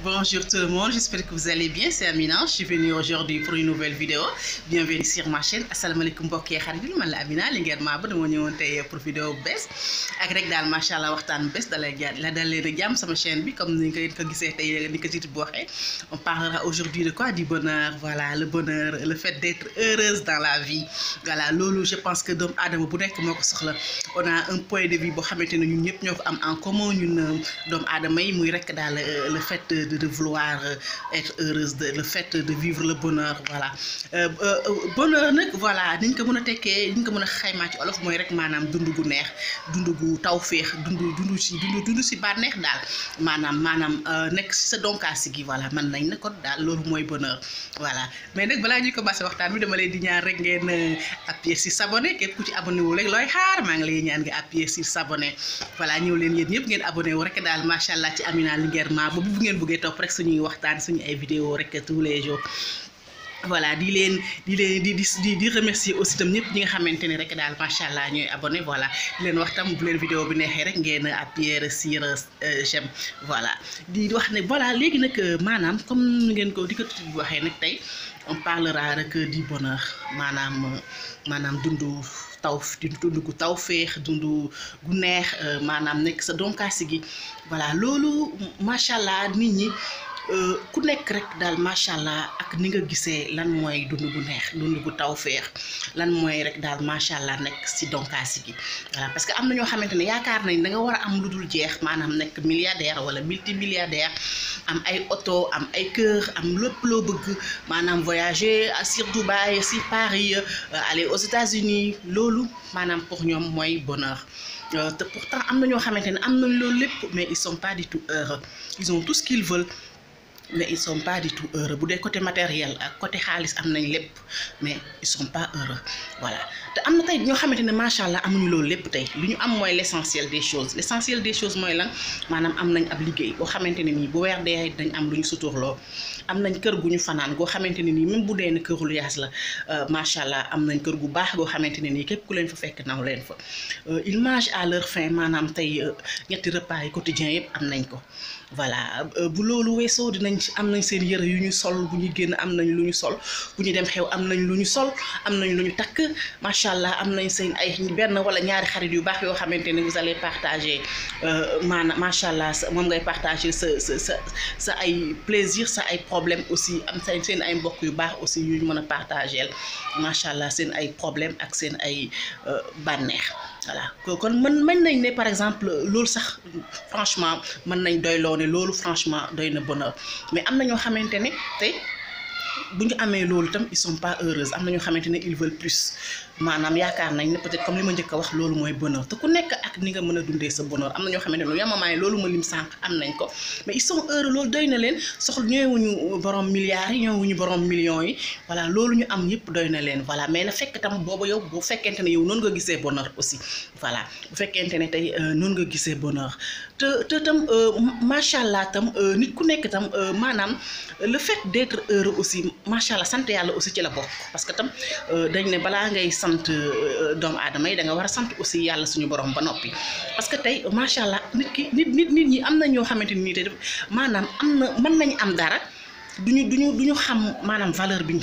Bonjour tout le monde, j'espère que vous allez bien, c'est Amina, je suis venue aujourd'hui pour une nouvelle vidéo. Bienvenue sur ma chaîne. Asalaamaaleykum mbokk yi xarit yi man la Amina li ngeen maa ba dama ñëwoon tey pour vidéo bu bees ak rek daal macha allah waxtaan bu bees dalay leen a jàmm sama chaîne bi comme ni nga ko gisee tey ni ko titre bi waxee. On parlera aujourd'hui de quoi? Du bonheur, voilà, le bonheur, le fait d'être heureuse dans la vie. Voilà, loolu je pense que doomu aadama bu nekk moo ko soxla. On a un point de vue boo xamante ne ñun ñëpp ñoo ko am en commun ñun doomu aadama yi muy rek daal le fait de vouloir être heureuse, le fait de vivre le bonheur, voilà. Bonheur nag voilà niñ ko mën a tekkee niñ ko mën a xaymaa ci olof mooy rek maanaam dund gu neex dund gu tawféex dund si bànneex daal maanaam nekk si sa donkaasi gi voilà man nañ na ko daal loolu mooy bonheur voilà. Mais nag balaa ñuy commencé waxtaan bi dama leen di ñaan rek ngeen appuyer si s'abonner képp ku ci abonné wu rek looy xaar maa ngi lay ñaan nga appuyer si s'abonner voilà ñëw leen yéen ñëpp ngeen abonné wu rek daal macha allah ci Amina Linguère Ma ba bu ngeen bëggee topp rek suñuy waxtaan suñu ay vidéo rek tous les jours. Voilà di remercier aussi tam ñëpp ñi nga xamante ne rek daal macha allah ñooy abonné voilà di leen wax tam bu leen vidéo bi neexee rek ngeen appuyer sur j'aime voilà di wax ne voilà léegi nag maanaam comme ni ngeen ko di ko tuuti waxee nag tey on parlera rek du bonheur maanaam dundu gu tawféex dundu gu neex maanaam nekk sa donkaasi gi voilà loolu macha allah nit ñi. Ku nekk rek daal macha allah ak ni nga gisee lan mooy dund gu neex dund gu tawféex lan mooy rek daal macha allah nekk si donkaasi gi voilà parce que am na ñoo xamante ne yaakaar nañ da nga war a am lu dul jeex maanaam nekk milliardaire wala multimilliardaire am ay oto am ay kër am lépp loo bëgg maanaam voyager sur Dubaï sur Paris aller aux États-Unis loolu maanaam pour ñoom mooy bonheur. Te pourtant am na ñoo xamante ne am nañ loolu lépp mais ils sont pas du tout heureux ils ont tout ce qu'ils veulent. Mais ils sont pas du tout heureux bu dee côté matériel ak côté xaalis am nañ lépp mais ils sont pas heureux voilà te am na tey ñoo xamante ne macha allah amuñu loolu lépp tey li ñu am mooy l'essentiel des choses mooy lan maanaam am nañ ab liggéey boo xamante ne nii bu weer dee dañ am lu ñu suturloo am nañ kër gu ñu fanaan goo xamante ne nii même bu dee ne këru luyaas la macha allah am nañ kër gu baax goo xamante ne nii képp ku leen fa fekk naw leen fa ils mangent à leur faim maanaam tey ñetti repas yi quotidien yëpp am nañ ko voilà bu loolu weesoo dinañ am nañ seen yëre yu ñu sol bu ñu génn am nañ lu ñu sol bu ñu dem xew am nañ lu ñu sol am nañ lu ñu takk macha allah am nañ seen ay benn wala ñaari xarit yu baax yoo xamante ne vous allez partager maanaam macha allah moom ngay partager sa ay plaisir sa ay problème aussi am seen ay mbokk yu baax aussi yu ñu mën a partager macha allah seen ay problème ak seen ay bànneex voilà kon mën nañ ne par exemple loolu sax franchement mën nañ doyloo ne loolu franchement doy na bonheur mais am na ñoo xamante ne tey bu ñu amee loolu tam ils sont pas heureux am na ñoo xamante ne ils veulent plus maanaam yaakaar nañ ne peut-être comme li ma njëkk a wax loolu mooy bonheur te ku nekk ak ni nga mën a dundee sa bonheur am na ñoo xamante ne yamamaay loolu ma lim sànq am nañ ko mais ils sont heureux loolu doy na leen soxla ñëwuñu borom milliards yi ñëwuñu borom millions yi voilà loolu ñu am yëpp doy na leen voilà mais na fekk tam booba yow bu fekkente ne yow noonu nga gisee bonheur aussi voilà bu fekkente ne tey noonu nga gisee bonheur te tam macha allah tam nit ku nekk tam maanaam le fait d'être heureux aussi macha allah sant yàlla aussi ci la bokk parce que tam dañ ne balaa ngay sant doomu aadama yi da nga war a sant aussi yàlla suñu borom ba noppi parce que tey macha allah nit ñi am na ñoo xamante ni te maanaam am na mën nañ am dara duñu xam maanaam valeur bi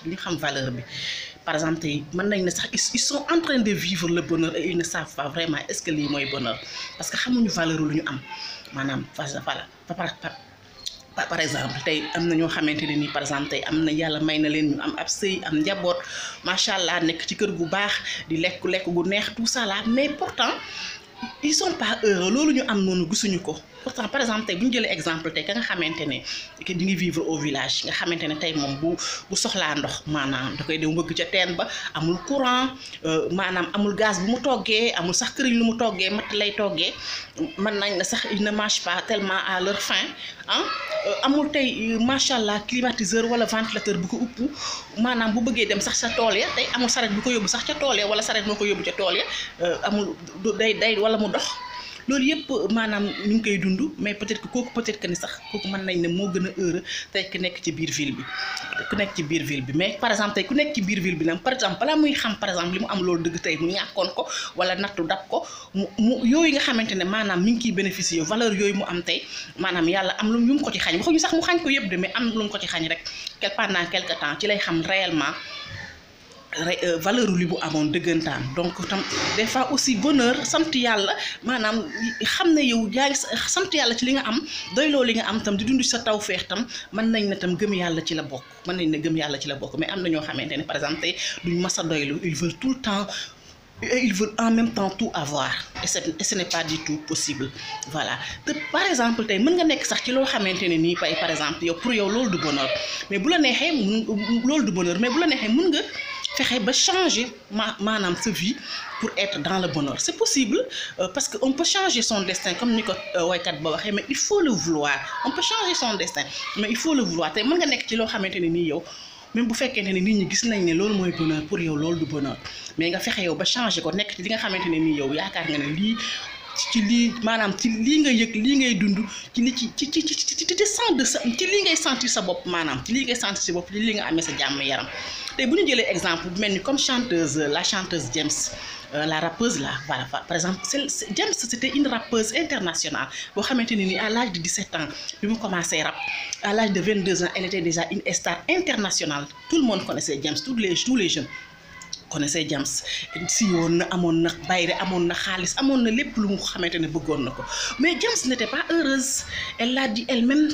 duñu xam valeur bi par exemple tey mën nañ ne sax ils sont en train de vivre le bonheur et ils ne savent pas vraiment est-ce que lii mooy bonheur parce que xamuñu valeur lu ñu am maanaam voilà par exemple tey am na ñoo xamante ne nii par exemple tey am na yàlla may na leen ñu am ab sëy am njaboot macha allah nekk ci kër gu baax di lekk gu neex tout ça là mais pourtant ils sont pas heureux loolu ñu am noonu gisuñu ko pourtant par exemple tey bu ñu jëlee exemple tey ka nga xamante ne que di ngi vivre au village nga xamante ne tey moom bu soxlaa ndox maanaam da koy dem bëgg ca teen ba amul courant maanaam amul gaz bu mu toggee amul sax këriñ lu mu toggee matt lay toggee mën nañ na sax ils ne mangent pas tellement à leur faim amul tey macha allah climatiseur wala ventilateur bu ko upp maanaam bu bëggee dem sax sa tool ya tey amul saret bu ko yóbbu sax ca tool ya wala saret moo ko yóbbu ca tool ya amul day wala mu dox loolu yëpp maanaam ñu ngi koy dund mais peut-être que kooku peut-être que ni sax kooku mën nañ ne moo gën a heureux tey ku nekk ci biir ville bi mais par exemple tey ku nekk ci biir ville bi nag par exemple balaa muy xam par exemple li mu am loolu dëgg tey mu ñàkkoon ko wala nattu dab ko mu yooyu nga xamante ne maanaam mi ngi ciy bénéficier valeur yooyu mu am tey maanaam yàlla am lu mu ko ci xañ waxuñu sax mu xañ ko yëpp de mais am lu mu ko ci xañ rek pendant quelque temps ci lay xam réellement valeur li bu amoon dëggantaan donc tam des fois aussi bonheur sant yàlla maanaam xam ne yow yaa ngi sant yàlla ci li nga am doyloo li nga am tam di dund sa tawfeex tam mën nañ ne tam gëm yàlla ci la bokk mais am na ñoo xamante ne par exemple tey duñ mas a doylu ils veulent tout le temps ils veulent en même temps tout avoir et ce n'est pas du tout possible voilà te par exemple tey mën nga nekk sax ci loo xamante ne nii par exemple yow pour yow loolu du bonheur mais bu la neexee mën nga fexe ba changer maanaam sa vie pour être dans le bonheur c'est possible parce que on peut changer son destin comme ni ko waykat ba waxee mais il faut le vouloir on peut changer son destin mais il faut le vouloir tey mën nga nekk ci loo xamante ne nii yow même bu fekkente ne nit ñi gis nañ ne loolu mooy bonheur pour yow loolu du bonheur mais nga fexe yow ba changer ko nekk ci li nga xamante ne nii yow yaakaar nga ne lii ci lii maanaam ci lii nga yëg lii ngay dund ci li ci lii ngay sentir sa bopp maanaam ci lii ngay sentir sa bopp ci lii nga amee sa jàmm yaram tey bu ñu jëlee exemple bu mel ni comme la chanteuse James la rappeuse là voilà par exemple James c'était une rappeuse internationale boo xamante ne ni à l'âge de 17 ans bi mu commencé rap à l'âge de 22 ans elle était déjà une star internationale tout le monde connaissait James tous les jeunes connaissait James si woon na amoon na bayre amoon na xaalis amoon na lépp lu mu xamante ne bëggoon na ko mais James n'était pas heureuse elle l'a dit elle-même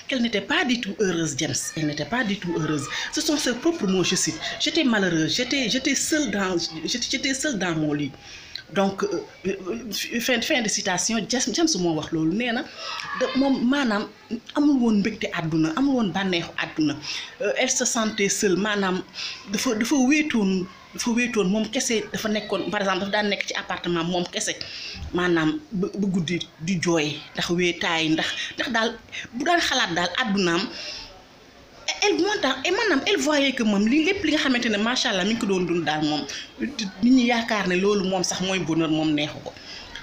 qu'elle n'était pas du tout heureuse. James, elle n'était pas du tout heureuse. Ce sont ses propres mots, je cite. J'étais malheureuse, j'étais seule dans mon lit. Donc fin de citation James moo wax loolu nee na moom maanaam amul woon mbégte àdduna amul woon bànneexu àdduna elle se sentait seule maanaam dafa wéetoon moom kese dafa nekkoon par exemple dafa daan nekk ci appartement moom kese maanaam ba guddi di jooy ndax wéetaay ndax daal bu daan xalaat daal àddunaam elle voyait que moom lépp li nga xamante ne macha allah mi ngi ko doon dund daal moom nit ñi yaakaar ne loolu moom sax mooy bonheur moom neexu ko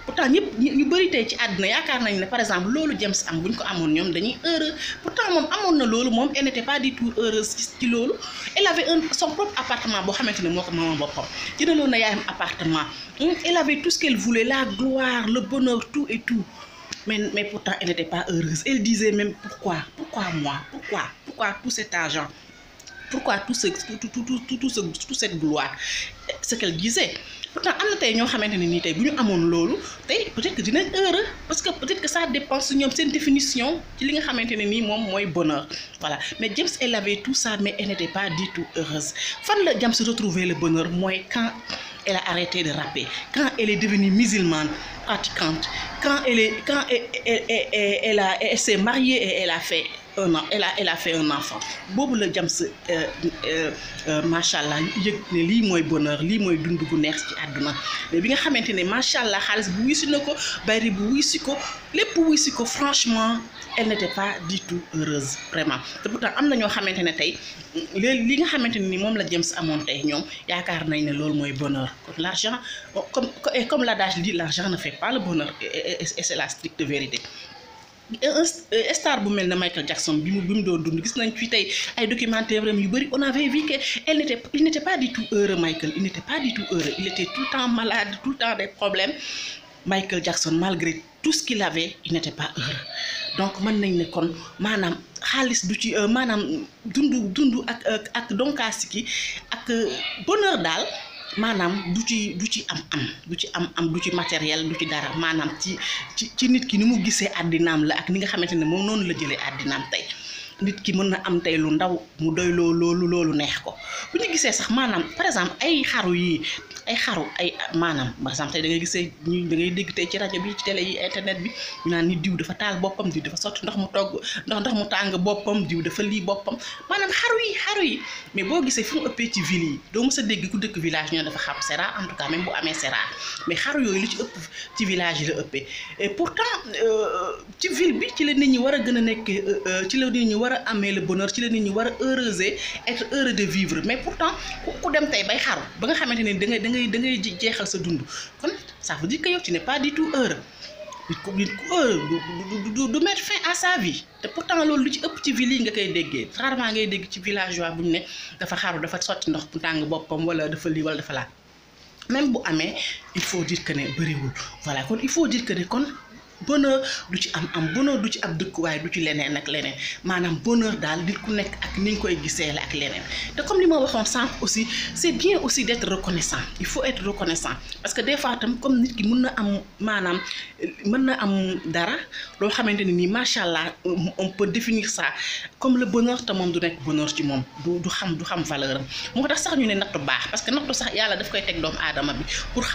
pourtant ñu bëri tey ci àdduna yaakaar nañ ne par exemple loolu James am bu ñu ko amoon ñoom dañuy heureux pourtant moom amoon na loolu moom elle n'était pas du tout heureuse ci loolu elle avait son propre appartement boo xamante ne moo ko moomoon boppam jëndaloon na yaayam appartement elle avait tout ce qu'elle voulait la gloire le bonheur tout et tout mais pourtant elle n'était pas heureuse elle disait même pourquoi moi pourquoi tout cet argent pourquoi toute cette gloire ce qu'elle disait pourtant am na tey ñoo xamante ne nii tey bu ñu amoon loolu tey peut-être que dinañ heureux parce que peut-être que ça dépend si ñoom seen définition ci li nga xamante ne nii moom mooy bonheur voilà mais James elle avait tout ça mais elle n'était pas du tout heureuse fan la James retrouver le bonheur mooy quand elle a arrêté de rapper quand elle est devenue musulmane pratiquante quand elle s'est mariée et elle a fait un enfant boobu la James macha allah yëg ne lii mooy bonheur lii mooy dund gu neex ci àdduna mais bi nga xamante ne macha allah xaalis bu wisi na ko bari bu wisi ko lépp wisi ko franchement elle n'était pas du tout heureuse vraiment te pourtant am na ñoo xamante ne tey li nga xamante ne ni moom la James amoon tey ñoom yaakaar nañ ne loolu mooy bonheur kon l'argent comme l'adage dit l'argent ne fait pas le bonheur et c'est la stricte vérité. Star bu mel ne Michael Jackson bi mu doon dund gis nañ fi tey ay documentaire yu bëri on avait vu que il n'était pas du tout heureux Michael il n'était pas du tout heureux il était tout le temps malade tout le temps des problèmes Michael Jackson malgré tout ce qu'il avait il n'était pas heureux donc mën nañ ne kon maanaam xaalis du ci maanaam dund ak donkaasi ki ak bonheur daal maanaam du ci am du ci matériel du ci dara maanaam ci nit ki ni mu gisee àddinaam la ak ni nga xamante ne moom noonu la jëlee àddinaam tey nit ki mën na am tey lu ndaw mu doy loolu neex ko bu ñu gisee sax maanaam par exemple ay xaru maanaam par exemple tey da ngay gisee da ngay dégg tey ci rajo bi ci télé yi internet bi ñu naan ni diw dafa taal boppam diw dafa sotti ndox mu togg ndox mu tàng boppam diw dafa lii boppam maanaam xaru yi mais boo gisee fu mu ëppee ci ville yi doo mës a dégg ku dëkk village ñoo dafa xam c'est rare en tout cas même bu amee c'est rare mais xaru yooyu lu ci ëpp ci village yi la ëppee et pourtant ci ville bi ci la nit ñi war a gën a nekk ci la nit ñi war a amee le bonheur ci la nit ñi war a être heureux de vivre mais pourtant ku dem tey bay xaru ba nga xamante ne da ngay jeexal sa dund kon ça veut dire que yow tu n'es pas du tout heureux du mettre fin à sa vie te pourtant loolu lu ci ëpp ci ville yi nga koy déggee rarement ngay dégg ci villageois bu ñu ne dafa xaru dafa sotti ndox bu tàng boppam wala dafa lii wala dafa laa même bu amee il faut dire que ne bëriwul voilà kon il faut dire que ne kon bonheur du ci am bonheur du ci ab dëkkuwaay du ci leneen ak leneen maanaam bonheur daal nit ku nekk ak ni nga koy gisee la ak leneen te comme li ma waxoon sànq aussi c'est bien aussi d'être reconnaissant il faut être reconnaissant parce que des fois tam comme nit ki mën na am maanaam mën na am dara loo xamante ne nii macha allah on peut définir ça comme le bonheur te moom du nekk bonheur ci moom du xam valeur am moo tax sax ñu ne nattu baax parce que nattu sax yàlla daf koy teg doomu aadama bi pour xam